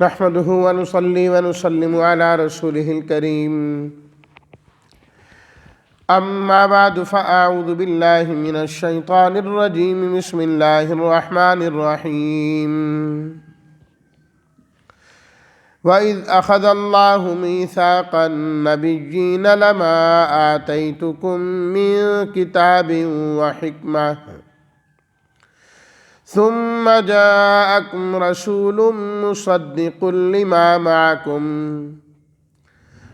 نحمده ونصلي ونسلم على رسوله الكريم أما بعد فأعوذ بالله من الشيطان الرجيم بسم الله الرحمن الرحيم وإذ أخذ الله ميثاق النبيين لما آتيتكم من كتاب وحكمة ثم جاءكم رسول مصدق لما معكم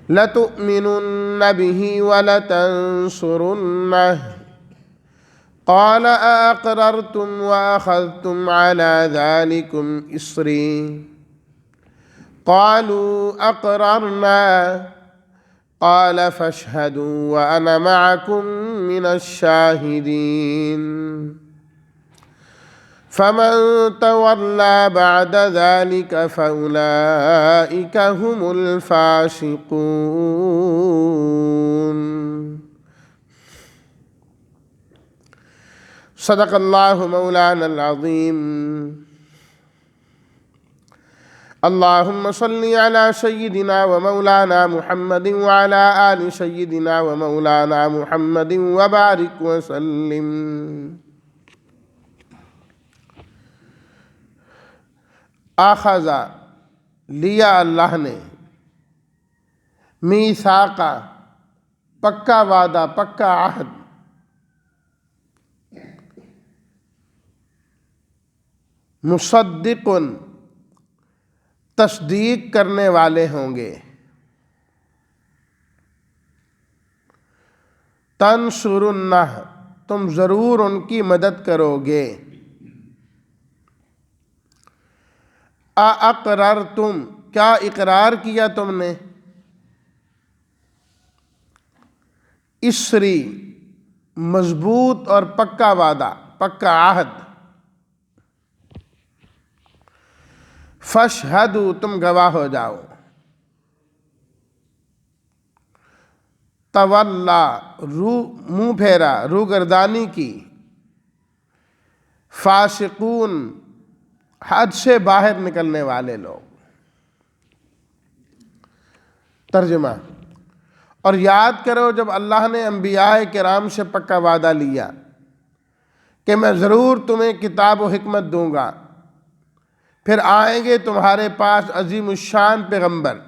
لتؤمنن به ولتنصرنه قال أأقررتم وأخذتم على ذلكم إصري قالوا أقررنا قال فاشهدوا وأنا معكم من الشاهدين فمن تولى بعد ذلك فأولئك هم الفاسقون صدق الله مولانا العظيم اللهم صل على سيدنا ومولانا محمد وعلى آل سيدنا ومولانا محمد وبارك وسلم آخذا لیا اللہ نے میثاقا پکا وعدہ پکا عہد مصدق تصدیق کرنے والے ہوں گے تنصرنہ تم ضرور ان کی مدد کرو گے اقررتم کیا اقرار کیا تم نے اسری مضبوط اور پکا وعدہ پکا عہد فاشہدوا تم گواہ ہو جاؤ تولا منہ پھیرا روگردانی کی فاسقون حد سے باہر نکلنے والے لوگ ترجمہ اور یاد کرو جب اللہ نے انبیاء کرام سے پکا وعدہ لیا کہ میں ضرور تمہیں کتاب و حکمت دوں گا پھر آئیں گے تمہارے پاس عظیم الشان پیغمبر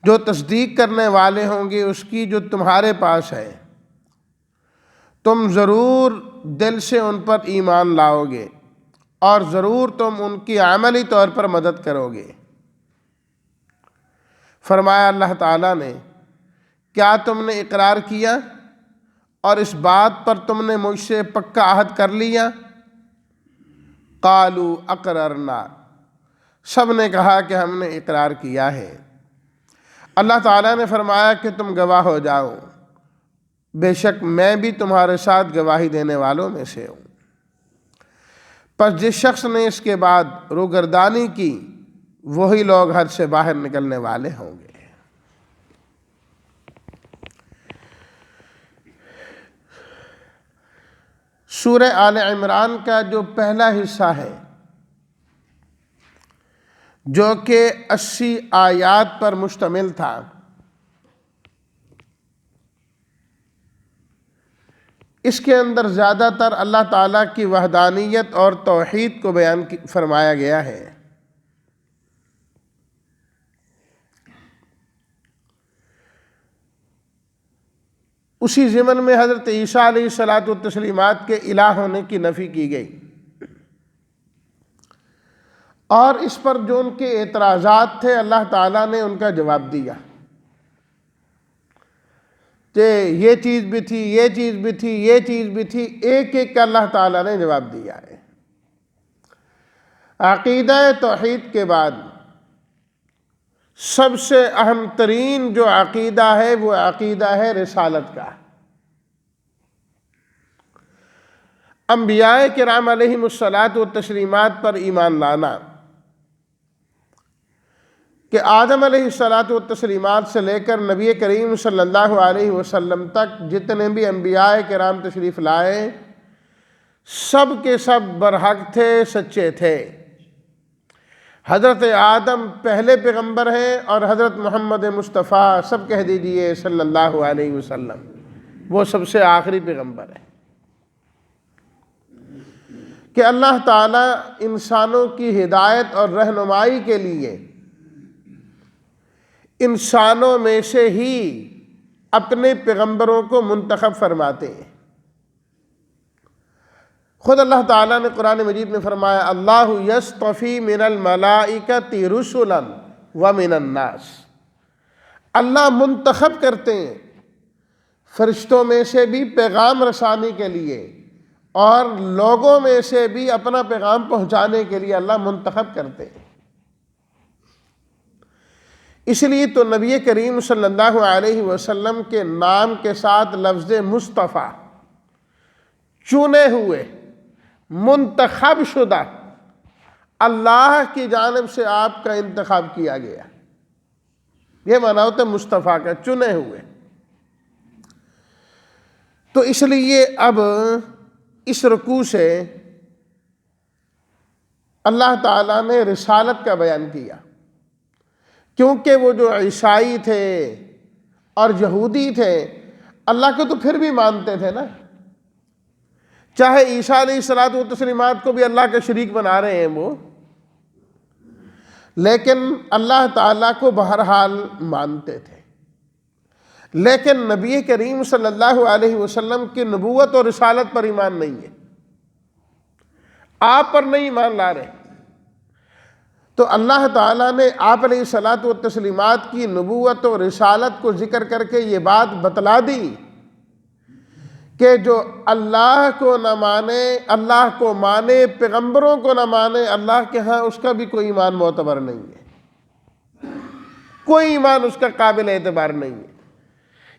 جو تصدیق کرنے والے ہوں گے اس کی جو تمہارے پاس ہے تم ضرور دل سے ان پر ایمان لاؤ گے اور ضرور تم ان کی عملی طور پر مدد کرو گے فرمایا اللہ تعالیٰ نے کیا تم نے اقرار کیا اور اس بات پر تم نے مجھ سے پکا عہد کر لیا قالوا اقررنا سب نے کہا کہ ہم نے اقرار کیا ہے اللہ تعالیٰ نے فرمایا کہ تم گواہ ہو جاؤ بے شک میں بھی تمہارے ساتھ گواہی دینے والوں میں سے ہوں پس جس شخص نے اس کے بعد روگردانی کی وہی لوگ حد سے باہر نکلنے والے ہوں گے سورہ آل عمران کا جو پہلا حصہ ہے جو کہ 80 آیات پر مشتمل تھا اس کے اندر زیادہ تر اللہ تعالیٰ کی وحدانیت اور توحید کو بیان فرمایا گیا ہے اسی ضمن میں حضرت عیسیٰ علیہ الصلاۃ والتسلیمات کے الہ ہونے کی نفی کی گئی اور اس پر جو ان کے اعتراضات تھے اللہ تعالیٰ نے ان کا جواب دیا کہ یہ چیز بھی تھی یہ چیز بھی تھی یہ چیز بھی تھی ایک ایک کا اللہ تعالیٰ نے جواب دیا ہے عقیدہ توحید کے بعد سب سے اہم ترین جو عقیدہ ہے وہ عقیدہ ہے رسالت کا انبیاء کرام علیہم الصلاۃ والتسلیمات پر ایمان لانا کہ آدم علیہ الصلاۃ والتسلیمات سے لے کر نبی کریم صلی اللہ علیہ وسلم تک جتنے بھی انبیاء کرام تشریف لائے سب کے سب برحق تھے، سچے تھے، حضرت آدم پہلے پیغمبر ہیں اور حضرت محمد مصطفیٰ سب کہہ دیجئے صلی اللہ علیہ وسلم وہ سب سے آخری پیغمبر ہے۔ کہ اللہ تعالیٰ انسانوں کی ہدایت اور رہنمائی کے لیے انسانوں میں سے ہی اپنے پیغمبروں کو منتخب فرماتے ہیں۔ خود اللہ تعالیٰ نے قرآن مجید میں فرمایا اللہ یصطفی من الملائکۃ رسلا ومن الناس، اللہ منتخب کرتے ہیں فرشتوں میں سے بھی پیغام رسانی کے لیے اور لوگوں میں سے بھی اپنا پیغام پہنچانے کے لیے اللہ منتخب کرتے ہیں۔ اس لیے تو نبی کریم صلی اللہ علیہ وسلم کے نام کے ساتھ لفظ مصطفیٰ، چنے ہوئے، منتخب شدہ، اللہ کی جانب سے آپ کا انتخاب کیا گیا، یہ معنی ہوتا ہے مصطفیٰ کا، چنے ہوئے۔ تو اس لیے اب اس رکوع سے اللہ تعالیٰ نے رسالت کا بیان کیا، کیونکہ وہ جو عیسائی تھے اور یہودی تھے اللہ کو تو پھر بھی مانتے تھے نا، چاہے عیسیٰ علیہ الصلوۃ والتسلیمات کو بھی اللہ کا شریک بنا رہے ہیں وہ، لیکن اللہ تعالیٰ کو بہرحال مانتے تھے۔ لیکن نبی کریم صلی اللہ علیہ وسلم کی نبوت اور رسالت پر ایمان نہیں ہے، آپ پر نہیں ایمان لا رہے۔ تو اللہ تعالیٰ نے آپ علیہ الصلوۃ والتسلیمات کی نبوت اور رسالت کو ذکر کر کے یہ بات بتلا دی کہ جو اللہ کو نہ مانے، اللہ کو مانے، پیغمبروں کو نہ مانے، اللہ کے ہاں اس کا بھی کوئی ایمان معتبر نہیں ہے، کوئی ایمان اس کا قابل اعتبار نہیں ہے۔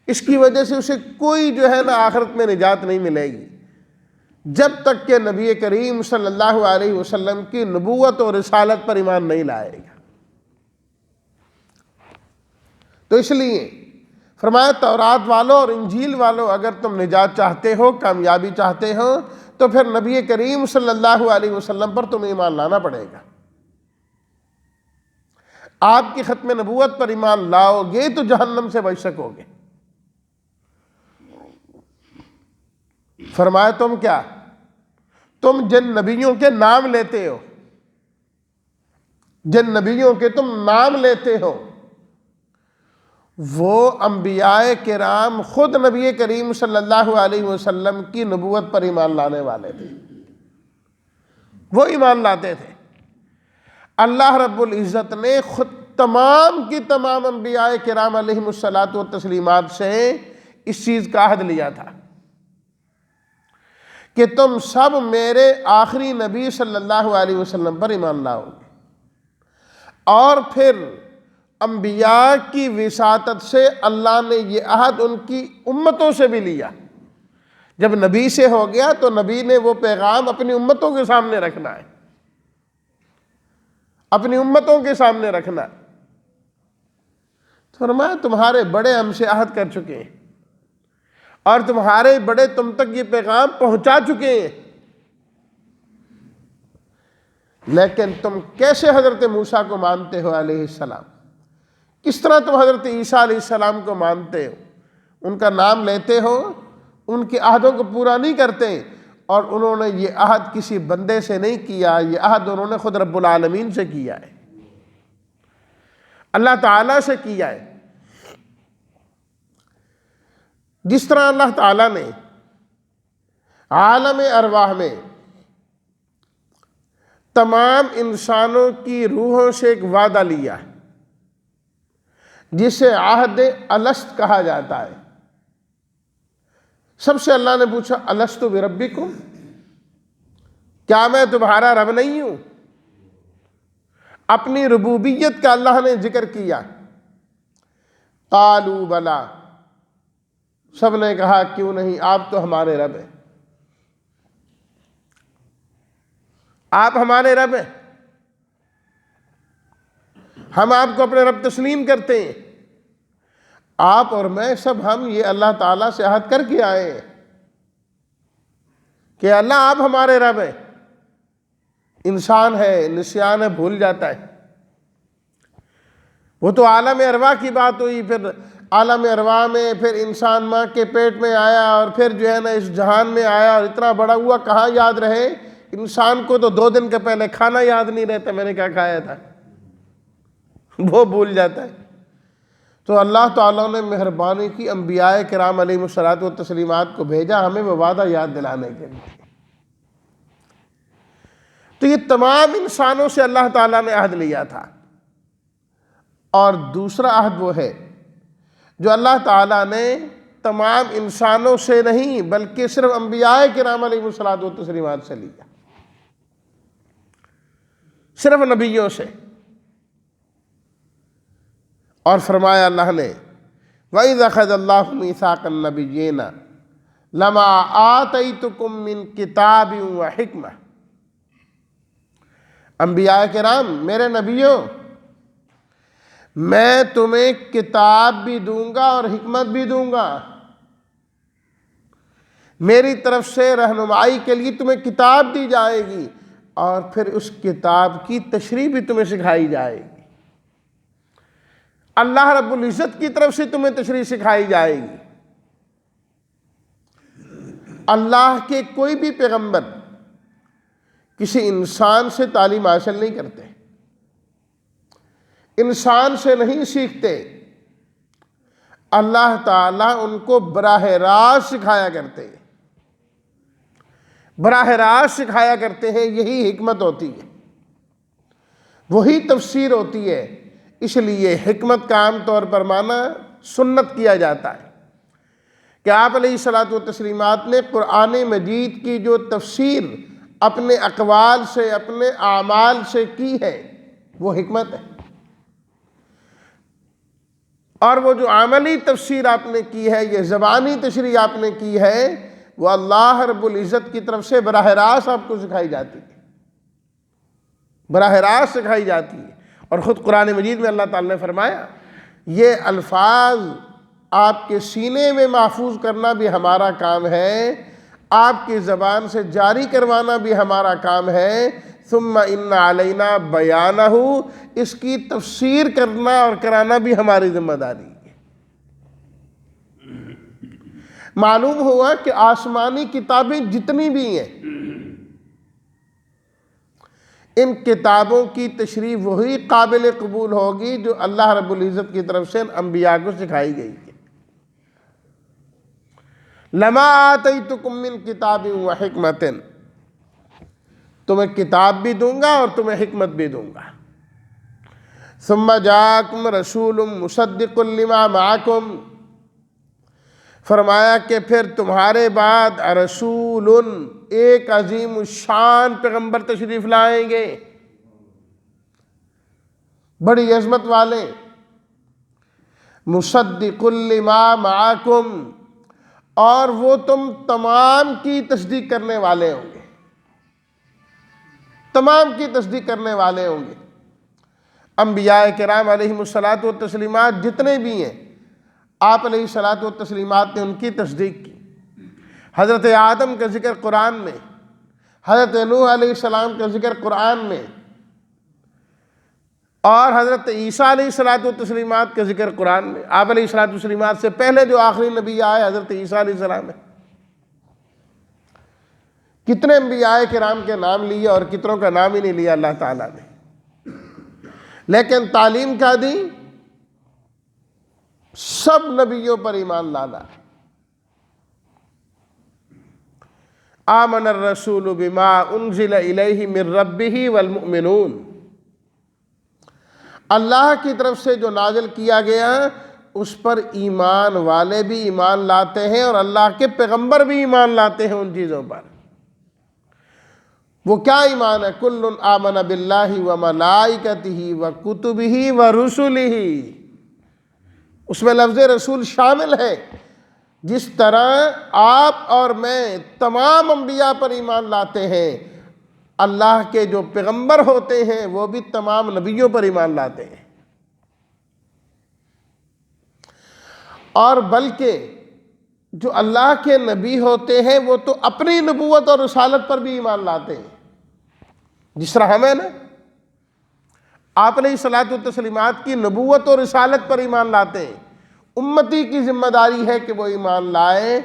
اس کی وجہ سے اسے کوئی جو ہے نا آخرت میں نجات نہیں ملے گی جب تک کہ نبی کریم صلی اللہ علیہ وسلم کی نبوت اور رسالت پر ایمان نہیں لائے گا۔ تو اس لیے فرمایا تورات والوں اور انجیل والوں اگر تم نجات چاہتے ہو، کامیابی چاہتے ہو، تو پھر نبی کریم صلی اللہ علیہ وسلم پر تمہیں ایمان لانا پڑے گا۔ آپ کی ختم نبوت پر ایمان لاؤ گے تو جہنم سے بچ سکو گے۔ فرمایا تم کیا، تم جن نبیوں کے نام لیتے ہو، جن نبیوں کے تم نام لیتے ہو، وہ انبیاء کرام خود نبی کریم صلی اللہ علیہ وسلم کی نبوت پر ایمان لانے والے تھے، وہ ایمان لاتے تھے۔ اللہ رب العزت نے خود تمام کی تمام انبیاء کرام علیہم الصلاۃ والتسلیمات سے اس چیز کا عہد لیا تھا کہ تم سب میرے آخری نبی صلی اللہ علیہ وسلم پر ایمان لاؤ گے۔ اور پھر انبیاء کی وساطت سے اللہ نے یہ عہد ان کی امتوں سے بھی لیا۔ جب نبی سے ہو گیا تو نبی نے وہ پیغام اپنی امتوں کے سامنے رکھنا ہے، اپنی امتوں کے سامنے رکھنا ہے۔ تو فرمایا تمہارے بڑے ہم سے عہد کر چکے ہیں اور تمہارے بڑے تم تک یہ پیغام پہنچا چکے ہیں، لیکن تم کیسے حضرت موسیٰ کو مانتے ہو علیہ السلام، کس طرح تم حضرت عیسیٰ علیہ السلام کو مانتے ہو، ان کا نام لیتے ہو، ان کے عہدوں کو پورا نہیں کرتے، اور انہوں نے یہ عہد کسی بندے سے نہیں کیا، یہ عہد انہوں نے خود رب العالمین سے کیا ہے، اللہ تعالیٰ سے کیا ہے۔ جس طرح اللہ تعالیٰ نے عالم ارواح میں تمام انسانوں کی روحوں سے ایک وعدہ لیا ہے جسے عہد الست کہا جاتا ہے۔ سب سے اللہ نے پوچھا الست بربکم، کیا میں تمہارا رب نہیں ہوں؟ اپنی ربوبیت کا اللہ نے ذکر کیا۔ قالوا بلا، سب نے کہا کیوں نہیں، آپ تو ہمارے رب ہیں، آپ ہمارے رب ہیں، ہم آپ کو اپنے رب تسلیم کرتے ہیں۔ آپ اور میں سب ہم یہ اللہ تعالیٰ سے عہد کر کے آئے ہیں کہ اللہ آپ ہمارے رب ہیں۔ انسان ہے، نسیان ہے، بھول جاتا ہے، وہ تو عالم ارواح کی بات ہوئی، پھر عالم ارواح میں پھر انسان ماں کے پیٹ میں آیا اور پھر جو ہے نا اس جہان میں آیا اور اتنا بڑا ہوا، کہاں یاد رہے انسان کو؟ تو 2 دن کے پہلے کھانا یاد نہیں رہتا میں نے کیا کھایا تھا، وہ بھول جاتا ہے۔ تو اللہ تعالیٰ نے مہربانی کی، انبیاء کرام علیہ الصلوۃ والتسلیمات کو بھیجا ہمیں وہ وعدہ یاد دلانے کے لیے۔ تو یہ تمام انسانوں سے اللہ تعالیٰ نے عہد لیا تھا، اور دوسرا عہد وہ ہے جو اللہ تعالیٰ نے تمام انسانوں سے نہیں بلکہ صرف انبیاء کرام علیہ الصلوۃ والتسلیمات سے لیا، صرف نبیوں سے۔ اور فرمایا اللہ نے وَإِذْ أَخَذَ اللَّهُ مِيثَاقَ النَّبِيِّينَ لَمَا آتَيْتُكُم مِّن كِتَابٍ وَحِكْمَةٍ، انبیاء کرام میرے نبیوں، میں تمہیں کتاب بھی دوں گا اور حکمت بھی دوں گا، میری طرف سے رہنمائی کے لیے تمہیں کتاب دی جائے گی، اور پھر اس کتاب کی تشریح بھی تمہیں سکھائی جائے گی، اللہ رب العزت کی طرف سے تمہیں تشریح سکھائی جائے گی۔ اللہ کے کوئی بھی پیغمبر کسی انسان سے تعلیم حاصل نہیں کرتے، انسان سے نہیں سیکھتے، اللہ تعالیٰ ان کو براہ راست سکھایا کرتے ہیں، براہ راست سکھایا کرتے ہیں۔ یہی حکمت ہوتی ہے، وہی تفسیر ہوتی ہے۔ اس لیے حکمت کا عام طور پر معنی سنت کیا جاتا ہے کہ آپ علیہ الصلوۃ والتسلیمات نے قرآن مجید کی جو تفسیر اپنے اقوال سے اپنے اعمال سے کی ہے وہ حکمت ہے، اور وہ جو عملی تفسیر آپ نے کی ہے، یہ زبانی تشریح آپ نے کی ہے، وہ اللہ رب العزت کی طرف سے براہ راست آپ کو سکھائی جاتی ہے، براہ راست سکھائی جاتی ہے۔ اور خود قرآن مجید میں اللہ تعالیٰ نے فرمایا یہ الفاظ آپ کے سینے میں محفوظ کرنا بھی ہمارا کام ہے، آپ کی زبان سے جاری کروانا بھی ہمارا کام ہے، ثم ان علینا بیانہ، اس کی تفسیر کرنا اور کرانا بھی ہماری ذمہ داری ہے۔ معلوم ہوا کہ آسمانی کتابیں جتنی بھی ہیں، ان کتابوں کی تشریح وہی قابل قبول ہوگی جو اللہ رب العزت کی طرف سے انبیاء کو سکھائی گئی ہے۔ لما آتیتکم من کتاب وحکمت، تمہیں کتاب بھی دوں گا اور تمہیں حکمت بھی دوں گا۔ ثم جاءکم رسول مصدق لما معکم، فرمایا کہ پھر تمہارے بعد رسول، ایک عظیم الشان پیغمبر تشریف لائیں گے، بڑی عظمت والے، مصدق لما معکم، اور وہ تم تمام کی تصدیق کرنے والے ہوں گے، تمام کی تصدیق کرنے والے ہوں گے۔ انبیاء کرام علیہم الصلوۃ والتسلیمات جتنے بھی ہیں، آپ علیہ الصلوۃ والتسلیمات نے ان کی تصدیق کی۔ حضرت آدم کا ذکر قرآن میں، حضرت نوح علیہ السلام کا ذکر قرآن میں، اور حضرت عیسیٰ علیہ الصلوۃ والتسلیمات کا ذکر قرآن میں۔ آپ علیہ الصلوۃ والتسلیمات سے پہلے جو آخری نبی آئے حضرت عیسیٰ علیہ السلام ہے۔ کتنے انبیاء کرام کے نام لیے اور کتنوں کا نام ہی نہیں لیا اللہ تعالیٰ نے، لیکن تعلیم کیا دی؟ سب نبیوں پر ایمان لانا۔ آمن الرسول بما انزل الیہ من ربہ والمؤمنون، اللہ کی طرف سے جو نازل کیا گیا اس پر ایمان والے بھی ایمان لاتے ہیں، اور اللہ کے پیغمبر بھی ایمان لاتے ہیں ان چیزوں پر۔ وہ کیا ایمان ہے؟ کل آمن باللہ وملائکتہ وکتبہ ورسلہ، اس میں لفظ رسول شامل ہے۔ جس طرح آپ اور میں تمام انبیاء پر ایمان لاتے ہیں، اللہ کے جو پیغمبر ہوتے ہیں وہ بھی تمام نبیوں پر ایمان لاتے ہیں، اور بلکہ جو اللہ کے نبی ہوتے ہیں وہ تو اپنی نبوت اور رسالت پر بھی ایمان لاتے ہیں۔ جس طرح ہمیں نا آپ علیہ الصلوۃ والتسلیمات کی نبوت اور رسالت پر ایمان لاتے ہیں، امتی کی ذمہ داری ہے کہ وہ ایمان لائے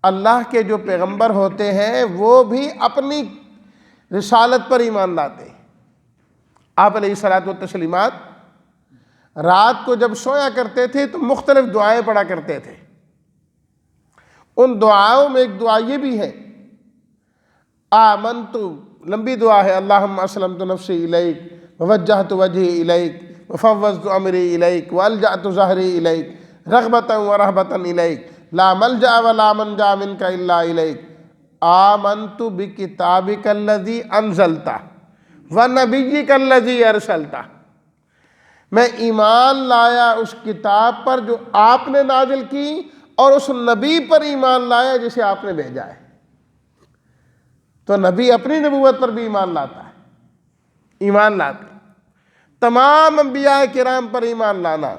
اللہ کے جو پیغمبر ہوتے ہیں وہ بھی اپنی رسالت پر ایمان لاتے ہیں۔ آپ علیہ الصلوۃ والتسلیمات رات کو جب سویا کرتے تھے تو مختلف دعائیں پڑھا کرتے تھے۔ ان دعاؤں میں ایک دعا یہ بھی ہے، آمنت، لمبی دعا ہے، اللہم اسلمت نفسی الیک ووجہت وجہی الیک وفوضت امری الیک والجأت ظہری الیک رغبتا ورہبتا الیک لا ملجأ ولا منجا منک الا الیک آمنت بکتابک الذی انزلت ونبیک الذی ارسلت، میں ایمان لایا اس کتاب پر جو آپ نے نازل کی اور اس نبی پر ایمان لایا جسے آپ نے بھیجا ہے۔ تو نبی اپنی نبوت پر بھی ایمان لاتا ہے، ایمان لاتے تمام انبیاء کرام پر ایمان لانا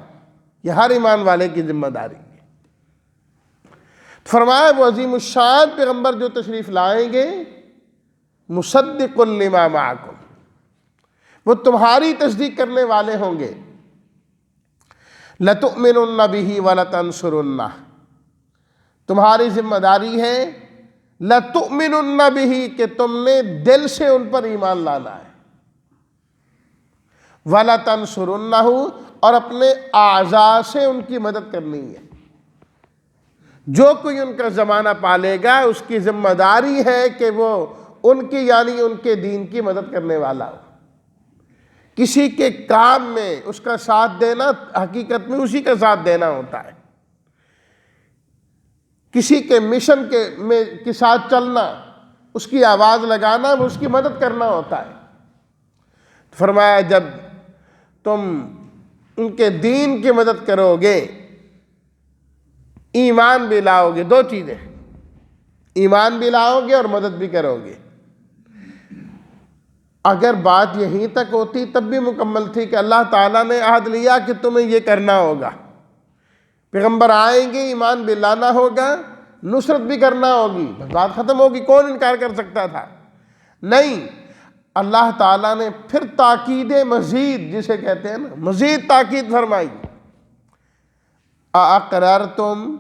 یہ ہر ایمان والے کی ذمہ داری ہے۔ فرمایا وہ عظیم الشان پیغمبر جو تشریف لائیں گے مصدق لما معکم، وہ تمہاری تصدیق کرنے والے ہوں گے، لَتُؤْمِنُنَّ بِهِ وَلَتَنْصُرُنَّهُ، تمہاری ذمہ داری ہے لَتُؤْمِنُنَّ بِهِ کہ تم نے دل سے ان پر ایمان لانا ہے، وَلَتَنْصُرُنَّهُ اور اپنے اعضاء سے ان کی مدد کرنی ہے۔ جو کوئی ان کا زمانہ پالے گا اس کی ذمہ داری ہے کہ وہ ان کی یعنی ان کے دین کی مدد کرنے والا ہو۔ کسی کے کام میں اس کا ساتھ دینا حقیقت میں اسی کا ساتھ دینا ہوتا ہے، کسی کے مشن کے ساتھ چلنا، اس کی آواز لگانا، وہ اس کی مدد کرنا ہوتا ہے۔ فرمایا جب تم ان کے دین کی مدد کرو گے ایمان بھی لاؤ گے، دو چیزیں، ایمان بھی لاؤ گے اور مدد بھی کرو گے۔ اگر بات یہیں تک ہوتی تب بھی مکمل تھی کہ اللہ تعالیٰ نے عہد لیا کہ تمہیں یہ کرنا ہوگا، پیغمبر آئیں گے، ایمان بھی لانا ہوگا، نصرت بھی کرنا ہوگی، بس بات ختم ہوگی، کون انکار کر سکتا تھا؟ نہیں، اللہ تعالیٰ نے پھر تاکید مزید جسے کہتے ہیں نا، مزید تاکید فرمائی، اقررتم،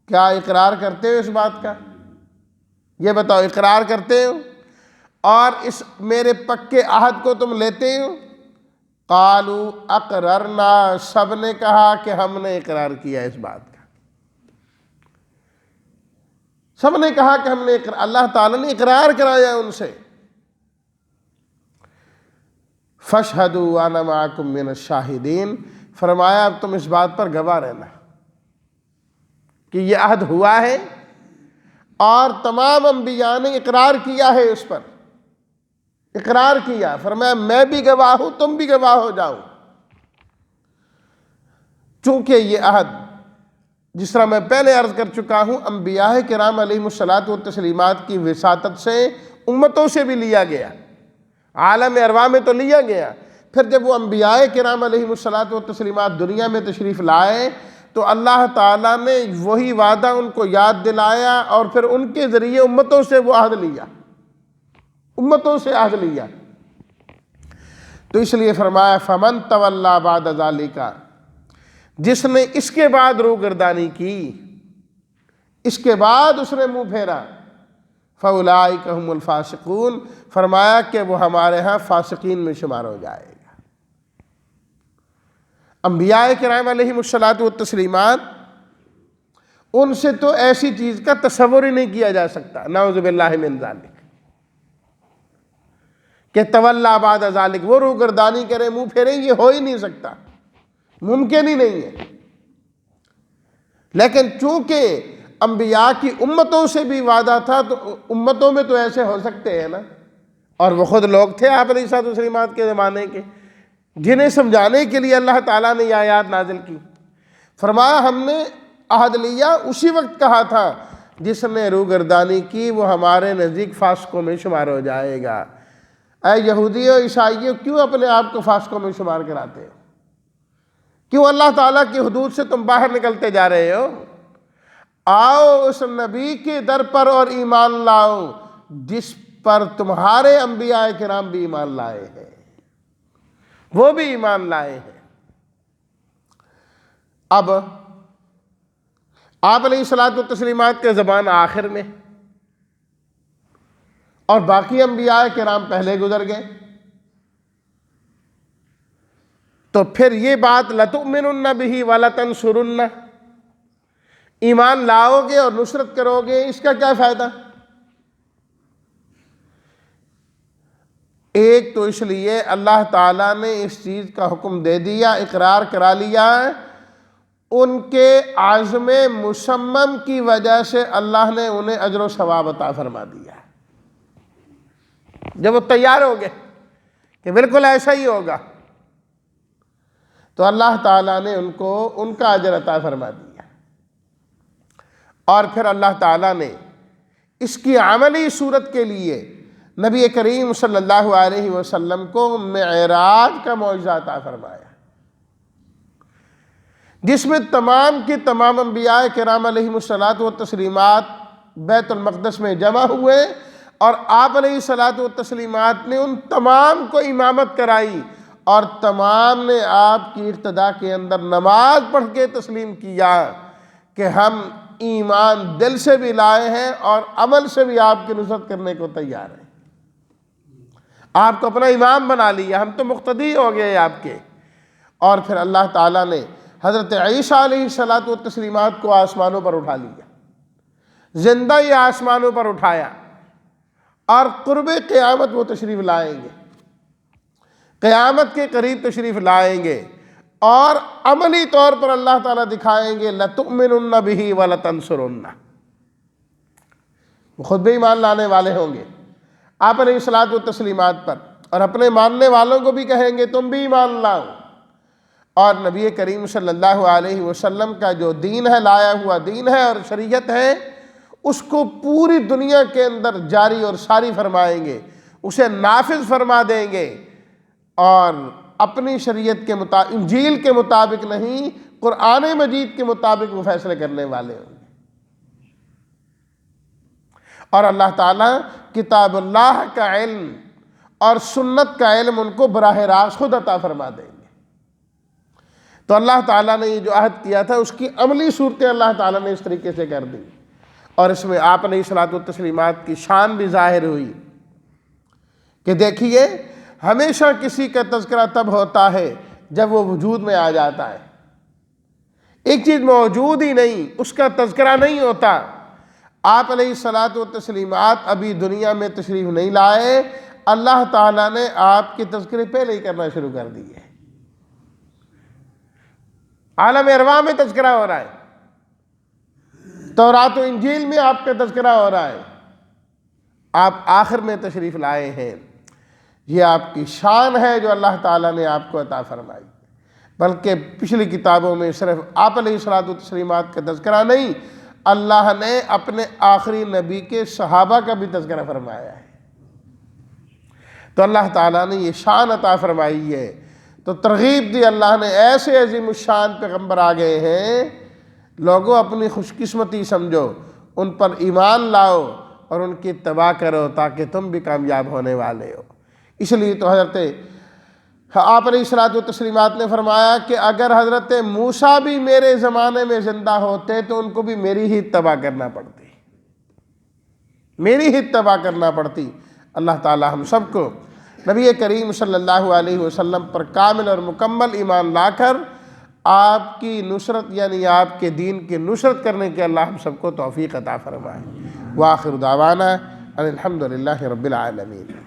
کیا اقرار کرتے ہو اس بات کا؟ یہ بتاؤ اقرار کرتے ہو اور اس میرے پکے عہد کو تم لیتے ہو؟ قالوا اقررنا، سب نے کہا کہ ہم نے اقرار کیا اس بات کا، سب نے کہا کہ ہم نے اللہ تعالیٰ نے اقرار کرایا ان سے۔ فاشہدوا وانا معکم من الشاہدین، فرمایا اب تم اس بات پر گواہ رہنا کہ یہ عہد ہوا ہے اور تمام انبیاء نے اقرار کیا ہے، اس پر اقرار کیا، فرمایا میں بھی گواہ ہوں، تم بھی گواہ ہو جاؤ۔ چونکہ یہ عہد جس طرح میں پہلے عرض کر چکا ہوں انبیاء کرام علیہم الصلاۃ والتسلیمات کی وساطت سے امتوں سے بھی لیا گیا، عالم ارواح میں تو لیا گیا، پھر جب وہ انبیاء کرام علیہم الصلاۃ والتسلیمات دنیا میں تشریف لائے تو اللہ تعالیٰ نے وہی وعدہ ان کو یاد دلایا اور پھر ان کے ذریعے امتوں سے وہ عہد لیا، امتوں سے عہد لیا۔ تو اس لیے فرمایا فمن تولی بعد ذالک، جس نے اس کے بعد روگردانی کی، اس کے بعد اس نے منہ پھیرا، فاولئک ھم الفاسقون، فرمایا کہ وہ ہمارے ہاں فاسقین میں شمار ہو جائے گا۔ انبیاء کرام علیہم الصلاۃ والتسلیمات، ان سے تو ایسی چیز کا تصور ہی نہیں کیا جا سکتا، نعوذ باللہ من ذالک، کہ تولی بعد ذالک، وہ روگردانی کرے، منہ پھیرے، یہ ہو ہی نہیں سکتا، ممکن ہی نہیں ہے۔ لیکن چونکہ انبیاء کی امتوں سے بھی وعدہ تھا تو امتوں میں تو ایسے ہو سکتے ہیں نا، اور وہ خود لوگ تھے آپ علیہ الصلوۃ والتسلیمات کے زمانے کے، جنہیں سمجھانے کے لیے اللہ تعالیٰ نے یہ آیات نازل کی۔ فرمایا ہم نے عہد لیا، اسی وقت کہا تھا جس نے روگردانی کی وہ ہمارے نزدیک فاسقوں میں شمار ہو جائے گا۔ اے یہودیوں عیسائیوں، کیوں اپنے آپ کو فاسقوں میں شمار کراتے ہو؟ کیوں اللہ تعالیٰ کی حدود سے تم باہر نکلتے جا رہے ہو؟ آؤ اس نبی کے در پر اور ایمان لاؤ جس پر تمہارے انبیاء کرام بھی ایمان لائے ہیں۔ وہ بھی ایمان لائے ہیں۔ اب آپ علیہ الصلوۃ والتسلیمات کے زبان آخر میں، اور باقی انبیاء کرام پہلے گزر گئے، تو پھر یہ بات لَتُؤْمِنُنَّ بِهِ وَلَتَنْصُرُنَّ، ایمان لاؤ گے اور نصرت کرو گے، اس کا کیا فائدہ؟ ایک تو اس لیے اللہ تعالیٰ نے اس چیز کا حکم دے دیا، اقرار کرا لیا، ان کے عزم مصمم کی وجہ سے اللہ نے انہیں اجر و ثواب عطا فرما دیا۔ جب وہ تیار ہو گئے کہ بالکل ایسا ہی ہوگا، تو اللہ تعالیٰ نے ان کو ان کا اجر عطا فرما دیا۔ اور پھر اللہ تعالیٰ نے اس کی عملی صورت کے لیے نبی کریم صلی اللہ علیہ وسلم کو معراج کا معجزہ عطا فرمایا، جس میں تمام کی تمام انبیاء کرام علیہم الصلوۃ والتسلیمات بیت المقدس میں جمع ہوئے، اور آپ علیہ الصلوۃ والتسلیمات نے ان تمام کو امامت کرائی، اور تمام نے آپ کی اقتداء کے اندر نماز پڑھ کے تسلیم کیا کہ ہم ایمان دل سے بھی لائے ہیں اور عمل سے بھی آپ کی نصرت کرنے کو تیار ہیں۔ آپ کو اپنا امام بنا لیا، ہم تو مقتدی ہو گئے آپ کے۔ اور پھر اللہ تعالیٰ نے حضرت عیسیٰ علیہ الصلوۃ والتسلیمات کو آسمانوں پر اٹھا لیا، زندہ ہی آسمانوں پر اٹھایا، اور قرب قیامت وہ تشریف لائیں گے، قیامت کے قریب تشریف لائیں گے، اور عملی طور پر اللہ تعالیٰ دکھائیں گے لَتُؤْمِنُنَّ بِهِ وَلَتَنْصُرُنَّ، وہ خود بھی ایمان لانے والے ہوں گے آپ علیہ الصلوۃ والتسلیمات پر، اور اپنے ماننے والوں کو بھی کہیں گے تم بھی ایمان لاؤ۔ اور نبی کریم صلی اللہ علیہ وسلم کا جو دین ہے، لایا ہوا دین ہے اور شریعت ہے، اس کو پوری دنیا کے اندر جاری اور ساری فرمائیں گے، اسے نافذ فرما دیں گے، اور اپنی شریعت کے مطابق، انجیل کے مطابق نہیں، قرآن مجید کے مطابق وہ فیصلے کرنے والے ہوں گے۔ اور اللہ تعالیٰ کتاب اللہ کا علم اور سنت کا علم ان کو براہ راست خود عطا فرما دیں گے۔ تو اللہ تعالیٰ نے یہ جو عہد کیا تھا، اس کی عملی صورتیں اللہ تعالیٰ نے اس طریقے سے کر دی، اور اس میں آپ علیہ الصلوۃ والتسلیمات کی شان بھی ظاہر ہوئی کہ دیکھیے، ہمیشہ کسی کا تذکرہ تب ہوتا ہے جب وہ وجود میں آ جاتا ہے۔ ایک چیز موجود ہی نہیں، اس کا تذکرہ نہیں ہوتا۔ آپ علیہ الصلوۃ والتسلیمات ابھی دنیا میں تشریف نہیں لائے، اللہ تعالیٰ نے آپ کی تذکرے پہلے ہی کرنا شروع کر دی ہے۔ عالم ارواح میں تذکرہ ہو رہا ہے، تورات و انجیل میں آپ کا تذکرہ ہو رہا ہے، آپ آخر میں تشریف لائے ہیں۔ یہ آپ کی شان ہے جو اللہ تعالیٰ نے آپ کو عطا فرمائی، بلکہ پچھلی کتابوں میں صرف آپ علیہ الصلوۃ والتسلیمات کا تذکرہ نہیں، اللہ نے اپنے آخری نبی کے صحابہ کا بھی تذکرہ فرمایا ہے۔ تو اللہ تعالیٰ نے یہ شان عطا فرمائی ہے، تو ترغیب دی اللہ نے، ایسے عظیم الشان پیغمبر آ گئے ہیں، لوگوں اپنی خوش قسمتی سمجھو، ان پر ایمان لاؤ اور ان کی اتباع کرو، تاکہ تم بھی کامیاب ہونے والے ہو۔ اس لیے تو حضرت آپ علیہ الصلوۃ والتسلیمات نے فرمایا کہ اگر حضرت موسیٰ بھی میرے زمانے میں زندہ ہوتے تو ان کو بھی میری ہی اتباع کرنا پڑتی، میری ہی اتباع کرنا پڑتی۔ اللہ تعالی ہم سب کو نبی کریم صلی اللہ علیہ وسلم پر کامل اور مکمل ایمان لا کر آپ کی نصرت، یعنی آپ کے دین کی نصرت کرنے کے اللہ ہم سب کو توفیق عطا فرمائے۔ وآخر دعوانا ان الحمد للہ رب العالمین۔